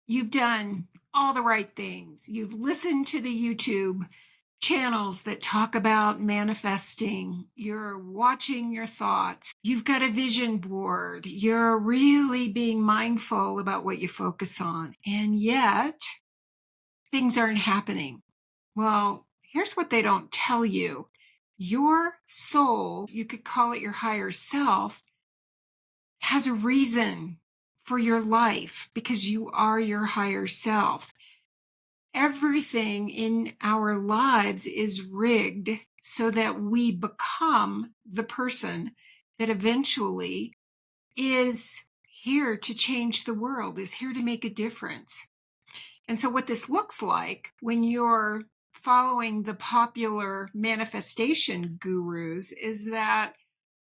You've done all the right things. You've listened to the YouTube channels that talk about manifesting. You're watching your thoughts. You've got a vision board. You're really being mindful about what you focus on. And yet, things aren't happening. Well, here's what they don't tell you. Your soul, you could call it your higher self, has a reason for your life because you are your higher self. Everything in our lives is rigged so that we become the person that eventually is here to change the world, is here to make a difference. And so what this looks like when you're following the popular manifestation gurus is that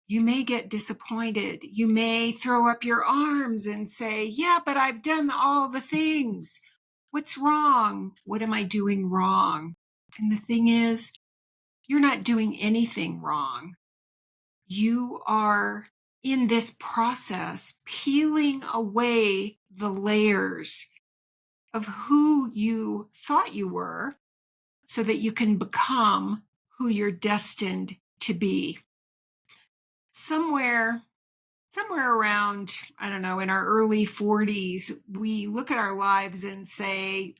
you may get disappointed. You may throw up your arms and say, yeah, but I've done all the things. What's wrong? What am I doing wrong? And the thing is, you're not doing anything wrong. You are in this process peeling away the layers of who you thought you were so that you can become who you're destined to be. Somewhere around, I don't know, in our early 40s, we look at our lives and say,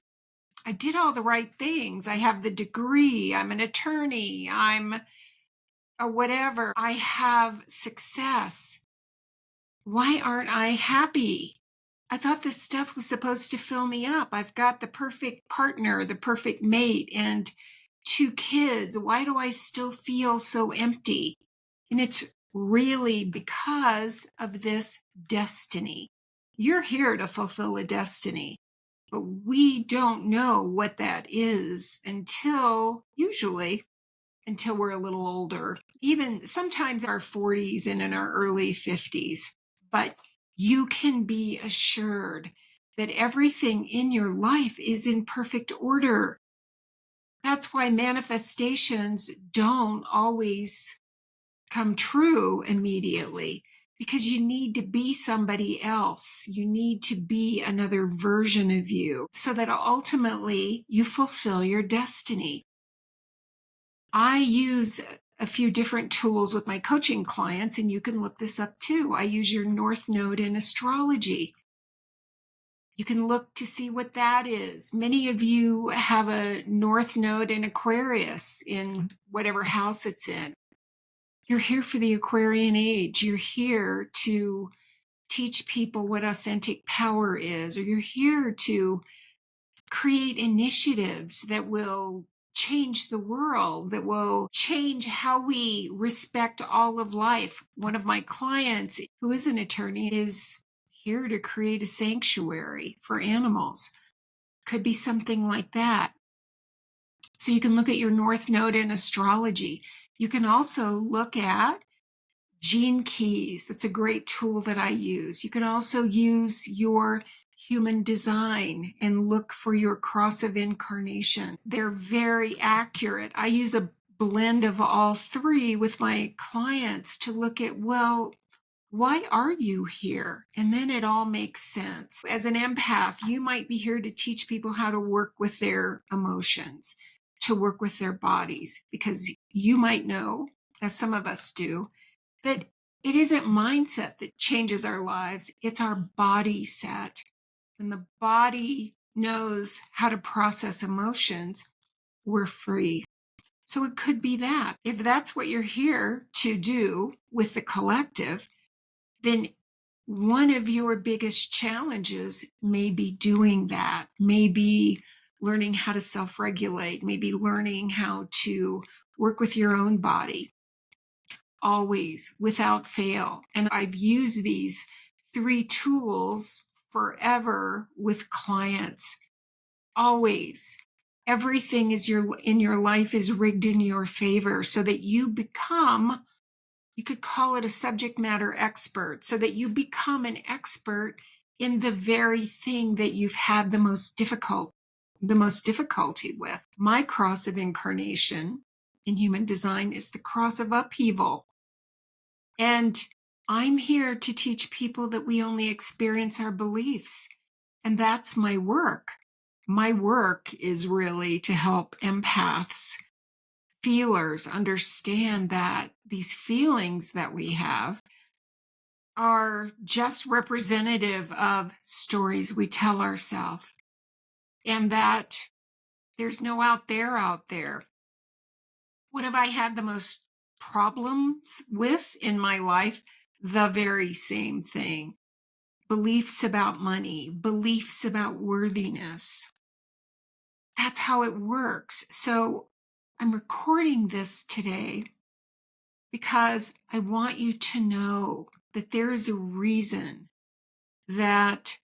I did all the right things. I have the degree. I'm an attorney. I'm a whatever. I have success. Why aren't I happy? I thought this stuff was supposed to fill me up. I've got the perfect partner, the perfect mate, and 2 kids. Why do I still feel so empty? And it's really because of this destiny. You're here to fulfill a destiny, but we don't know what that is usually until we're a little older, even sometimes our 40s and in our early 50s. But you can be assured that everything in your life is in perfect order. That's why manifestations don't always come true immediately, because you need to be somebody else. You need to be another version of you so that ultimately you fulfill your destiny. I use a few different tools with my coaching clients, and you can look this up too. I use your North Node in astrology. You can look to see what that is. Many of you have a North Node in Aquarius in whatever house it's in. You're here for the Aquarian age. You're here to teach people what authentic power is, or you're here to create initiatives that will change the world, that will change how we respect all of life. One of my clients, who is an attorney, is here to create a sanctuary for animals. Could be something like that. So you can look at your North Node in astrology. You can also look at Gene Keys. That's a great tool that I use. You can also use your human design and look for your cross of incarnation. They're very accurate. I use a blend of all three with my clients to look at, well, why are you here? And then it all makes sense. As an empath, you might be here to teach people how to work with their emotions, to work with their bodies, because you might know, as some of us do, that it isn't mindset that changes our lives, it's our body set. When the body knows how to process emotions, we're free. So it could be that. If that's what you're here to do with the collective, then one of your biggest challenges may be doing that, maybe learning how to self-regulate, maybe learning how to work with your own body. Always, without fail. And I've used these 3 tools forever with clients. Always. Everything in your life is rigged in your favor so that you become, you could call it a subject matter expert, so that you become an expert in the very thing that you've had the most difficulty with. My cross of incarnation in human design is the cross of upheaval. And I'm here to teach people that we only experience our beliefs And that's my work. My work is really to help empaths, feelers understand that these feelings that we have are just representative of stories we tell ourselves, and that there's no out there out there. What have I had the most problems with in my life? The very same thing. Beliefs about money, beliefs about worthiness. That's how it works. So I'm recording this today because I want you to know that there is a reason that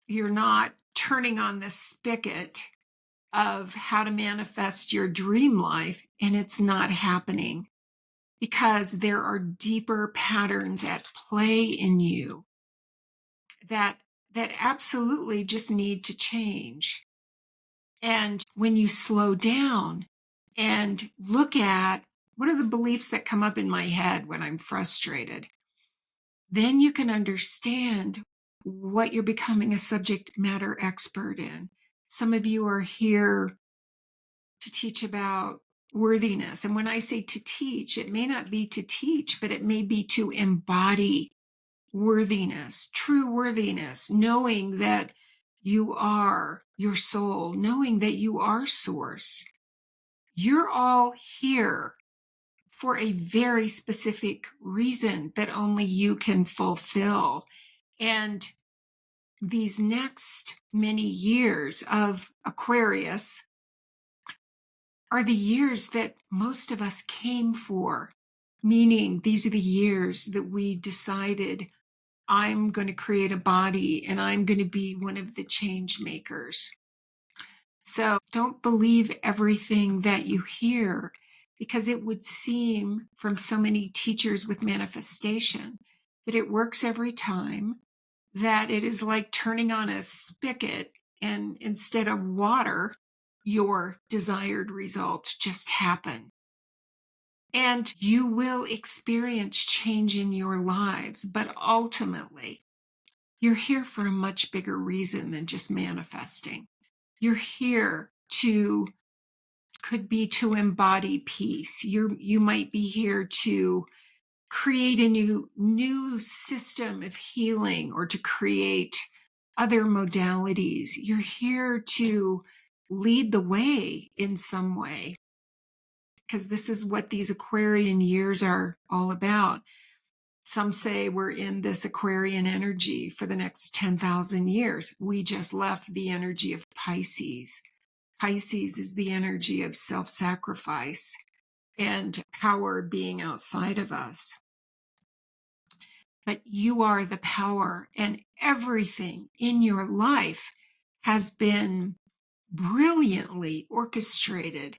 you're not turning on the spigot of how to manifest your dream life and it's not happening, because there are deeper patterns at play in you that absolutely just need to change. And when you slow down and look at what are the beliefs that come up in my head when I'm frustrated, then you can understand what you're becoming a subject matter expert in. Some of you are here to teach about worthiness. And when I say to teach, it may not be to teach, but it may be to embody worthiness, true worthiness, knowing that you are your soul, knowing that you are source. You're all here for a very specific reason that only you can fulfill. And these next many years of Aquarius are the years that most of us came for, meaning these are the years that we decided, I'm going to create a body and I'm going to be one of the change makers. So don't believe everything that you hear, because it would seem from so many teachers with manifestation that it works every time, that it is like turning on a spigot and instead of water, your desired results just happen. And you will experience change in your lives, but ultimately, you're here for a much bigger reason than just manifesting. You're here could be to embody peace. You might be here to create a new system of healing, or to create other modalities. You're here to lead the way in some way, because this is what these Aquarian years are all about. Some say we're in this Aquarian energy for the next 10,000 years. We just left the energy of Pisces. Pisces is the energy of self-sacrifice and power being outside of us. But you are the power, and everything in your life has been brilliantly orchestrated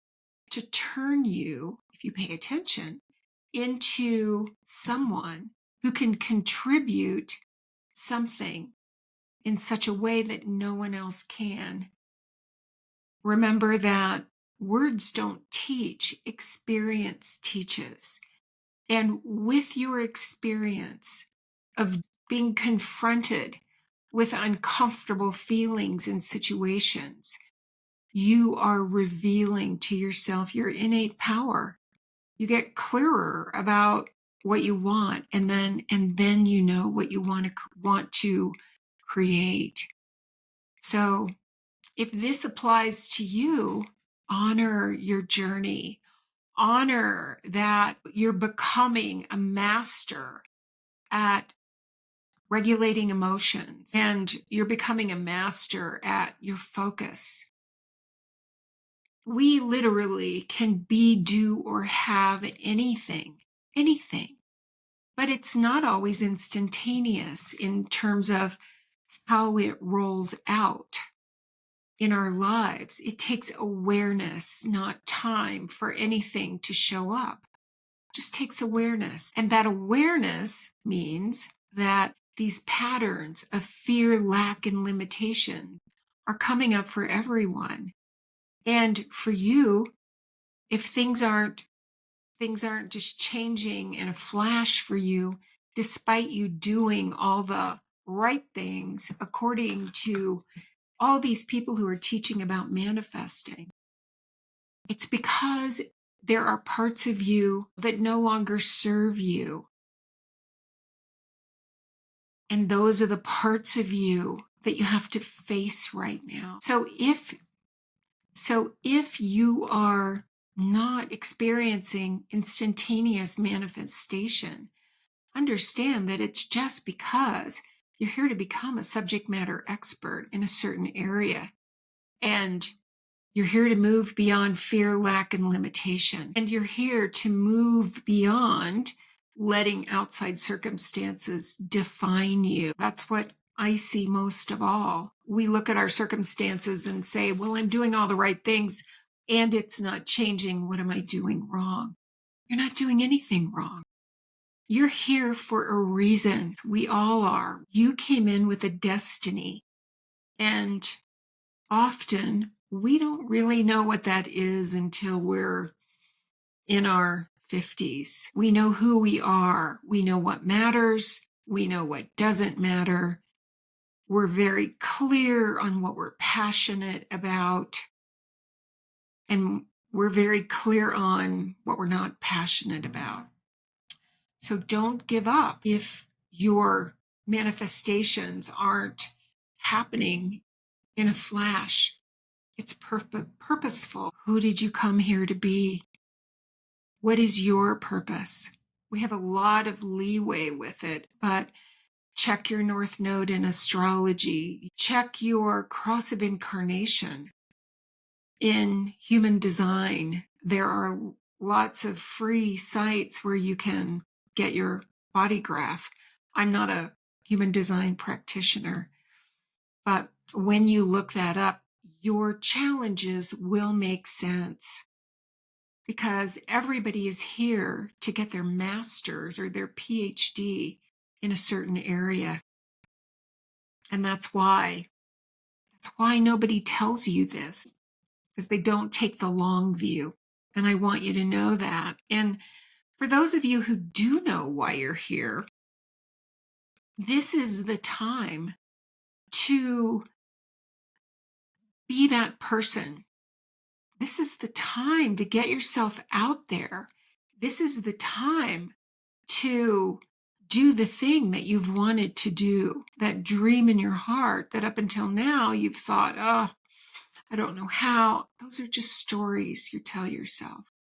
to turn you, if you pay attention, into someone who can contribute something in such a way that no one else can. Remember that words don't teach, experience teaches. And with your experience of being confronted with uncomfortable feelings and situations, you are revealing to yourself your innate power. You get clearer about what you want, and then you know what you want to create. So if this applies to you, honor your journey. Honor that you're becoming a master at regulating emotions, and you're becoming a master at your focus. We literally can be, do, or have anything, but it's not always instantaneous in terms of how it rolls out in our lives. It takes awareness, not time, for anything to show up. It just takes awareness. And that awareness means that these patterns of fear, lack, and limitation are coming up for everyone. And for you, if things aren't just changing in a flash for you, despite you doing all the right things according to all these people who are teaching about manifesting, it's because there are parts of you that no longer serve you. And those are the parts of you that you have to face right now. So if you are not experiencing instantaneous manifestation, understand that it's just because you're here to become a subject matter expert in a certain area. And you're here to move beyond fear, lack, and limitation. And you're here to move beyond letting outside circumstances define you. That's what I see most of all. We look at our circumstances and say, well, I'm doing all the right things and it's not changing. What am I doing wrong? You're not doing anything wrong. You're here for a reason. We all are. You came in with a destiny, and often we don't really know what that is until we're in our 50s. We know who we are. We know what matters. We know what doesn't matter. We're very clear on what we're passionate about. And we're very clear on what we're not passionate about. So don't give up if your manifestations aren't happening in a flash. It's purposeful. Who did you come here to be? What is your purpose? We have a lot of leeway with it, but check your North Node in astrology. Check your cross of incarnation in human design. There are lots of free sites where you can get your body graph. I'm not a human design practitioner, but when you look that up, your challenges will make sense, because everybody is here to get their master's or their PhD in a certain area. And that's why nobody tells you this, because they don't take the long view. And I want you to know that. And for those of you who do know why you're here, this is the time to be that person. This is the time to get yourself out there. This is the time to do the thing that you've wanted to do, that dream in your heart that up until now you've thought, oh, I don't know how. Those are just stories you tell yourself.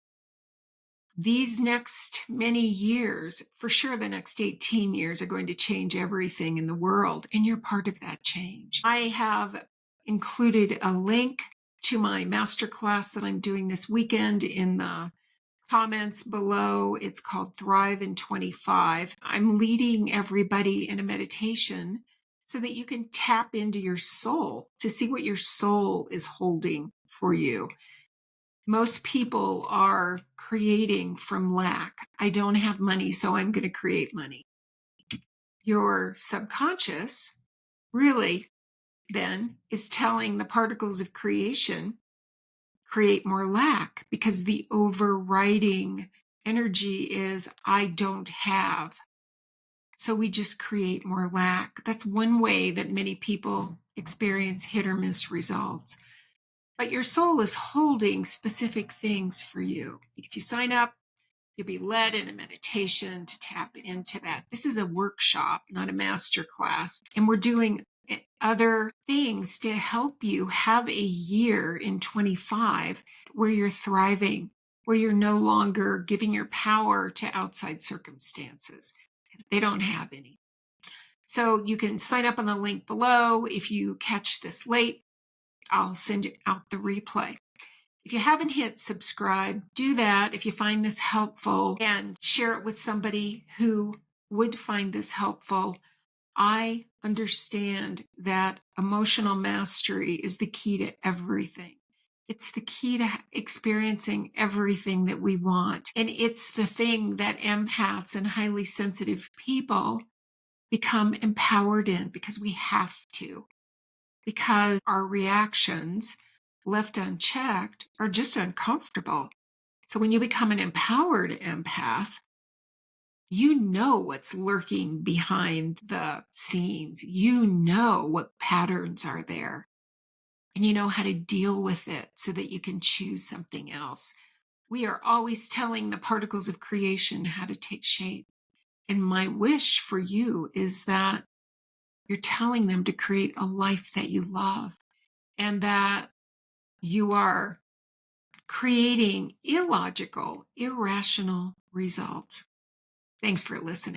These next many years, for sure the next 18 years, are going to change everything in the world, and you're part of that change. I have included a link to my masterclass that I'm doing this weekend in the comments below. It's called Thrive in 25. I'm leading everybody in a meditation so that you can tap into your soul to see what your soul is holding for you. Most people are creating from lack. I don't have money, so I'm going to create money. Your subconscious really then is telling the particles of creation, create more lack, because the overriding energy is I don't have. So we just create more lack. That's one way that many people experience hit or miss results. But your soul is holding specific things for you. If you sign up, you'll be led in a meditation to tap into that. This is a workshop, not a master class. And we're doing other things to help you have a year in 25 where you're thriving, where you're no longer giving your power to outside circumstances, because they don't have any. So you can sign up on the link below. If you catch this late, I'll send out the replay. If you haven't hit subscribe, do that if you find this helpful, and share it with somebody who would find this helpful. I understand that emotional mastery is the key to everything. It's the key to experiencing everything that we want. And it's the thing that empaths and highly sensitive people become empowered in, because we have to. Because our reactions, left unchecked, are just uncomfortable. So when you become an empowered empath, You know what's lurking behind the scenes. You know what patterns are there, and you know how to deal with it so that you can choose something else. We are always telling the particles of creation how to take shape. And my wish for you is that you're telling them to create a life that you love, and that you are creating illogical, irrational results. Thanks for listening.